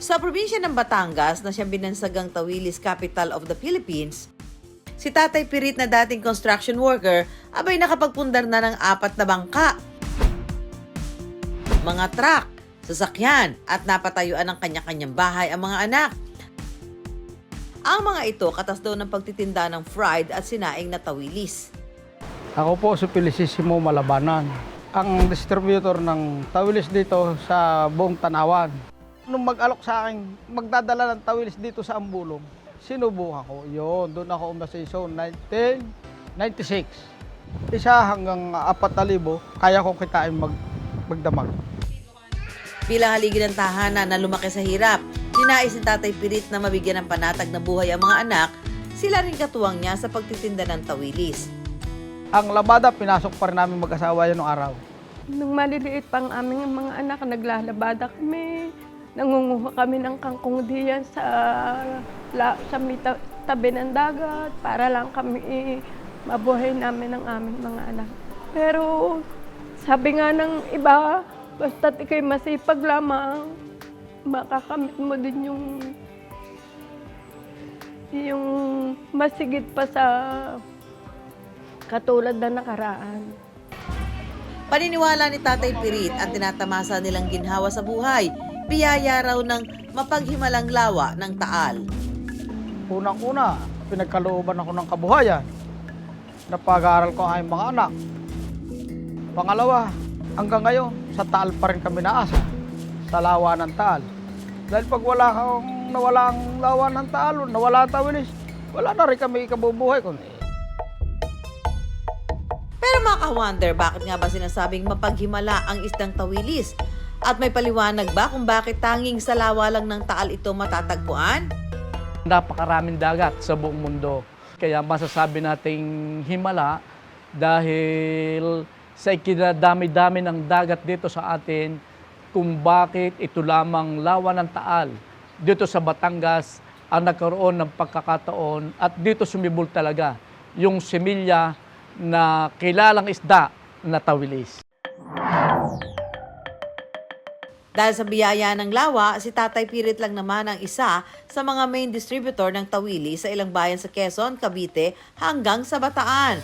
Sa probinsya ng Batangas na siyang binansagang Tawilis, capital of the Philippines, si Tatay Pirit na dating construction worker abay nakapagpundar na ng 4 na bangka, mga truck, sasakyan at napatayuan ng kanya-kanyang bahay ang mga anak. Ang mga ito katas daw ng pagtitinda ng fried at sinaing na tawilis. Ako po si Felicissimo Malabanan, ang distributor ng tawilis dito sa buong Tanawan. Nung mag-alok sa akin, magdadala ng tawilis dito sa Ambulong, sinubukan ko. Yun, doon ako umasa so 1996. Isa hanggang 4,000, kaya ko kitain magdamag. Bilang haligi ng tahanan na lumaki sa hirap, ninais ni Tatay Pirit na mabigyan ng panatag na buhay ang mga anak, sila rin katuwang niya sa pagtitinda ng tawilis. Ang labada, pinasok pa rin namin mag-asawa yun ng araw. Nung maliliit pang aming mga anak, naglalabada kami. Nangunguha kami ng kangkong diyan sa tabi ng dagat para lang kami mabuhay namin ng aming mga anak. Pero sabi nga ng iba, basta't ikay masipag lamang, makakamit mo din yung masigit pa sa katulad na nakaraan. Paniniwala ni Tatay Pirit ang tinatamasa nilang ginhawa sa buhay, biyaya raw ng mapaghimalang lawa ng Taal. Unang-una, pinagkalooban ako ng kabuhayan. Napag-aaral ko ang aking mga anak. Pangalawa, hanggang ngayon, sa Taal pa rin kami naasa. Sa lawa ng Taal. Dahil pag nawala ang lawa ng Taal, nawala ang tawilis, wala na rin kami ikabubuhay. Pero maka-wonder, bakit nga ba sinasabing mapaghimala ang isdang tawilis? At may paliwanag ba kung bakit tanging sa lawa lang ng Taal ito matatagpuan? Napakaraming dagat sa buong mundo. Kaya masasabi nating himala dahil sa ikinadami-dami ng dagat dito sa atin kung bakit ito lamang lawa ng Taal. Dito sa Batangas ang nagkaroon ng pagkakataon at dito sumibol talaga yung semilya na kilalang isda na tawilis. Dahil sa biyaya ng lawa, si Tatay Pirit lang naman ang isa sa mga main distributor ng tawilis sa ilang bayan sa Quezon, Cavite hanggang sa Bataan.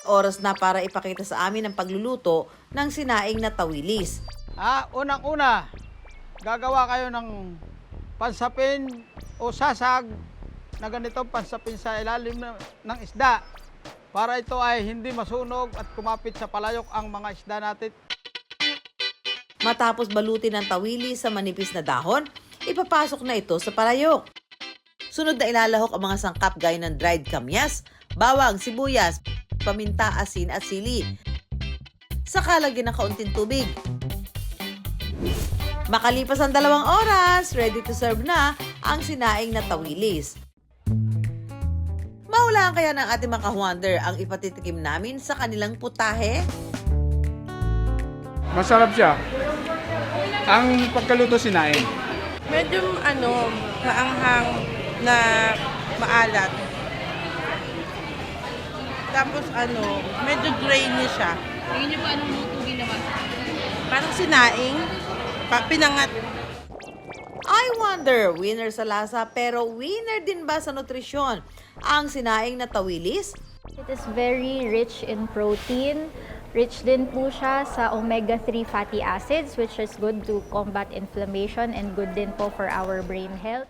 Oras na para ipakita sa amin ang pagluluto ng sinaing na tawilis. Unang-una, gagawa kayo ng pansapin o sasag na ganitong pansapin sa ilalim ng isda para ito ay hindi masunog at kumapit sa palayok ang mga isda natin. Matapos balutin ng tawilis sa manipis na dahon, ipapasok na ito sa palayok. Sunod na ilalahok ang mga sangkap gaya ng dried kamyas, bawang, sibuyas, paminta, asin at sili. Saka lagyan ng kaunting tubig. Makalipas ang 2 oras, ready to serve na ang sinaing na tawilis. Mahulaan kaya ng ating mga wonder ang ipatitikim namin sa kanilang putahe? Masarap siya. Ang pagkaluto sinain. Medyo maanghang na maalat. Tapos medyo grainy siya. Tingin niyo po anong luto ginawa? Parang sinaing, pinangat. I wonder, winner sa lasa pero winner din ba sa nutrisyon ang sinaing na tawilis? It is very rich in protein. Rich din po siya sa omega-3 fatty acids which is good to combat inflammation and good din po for our brain health.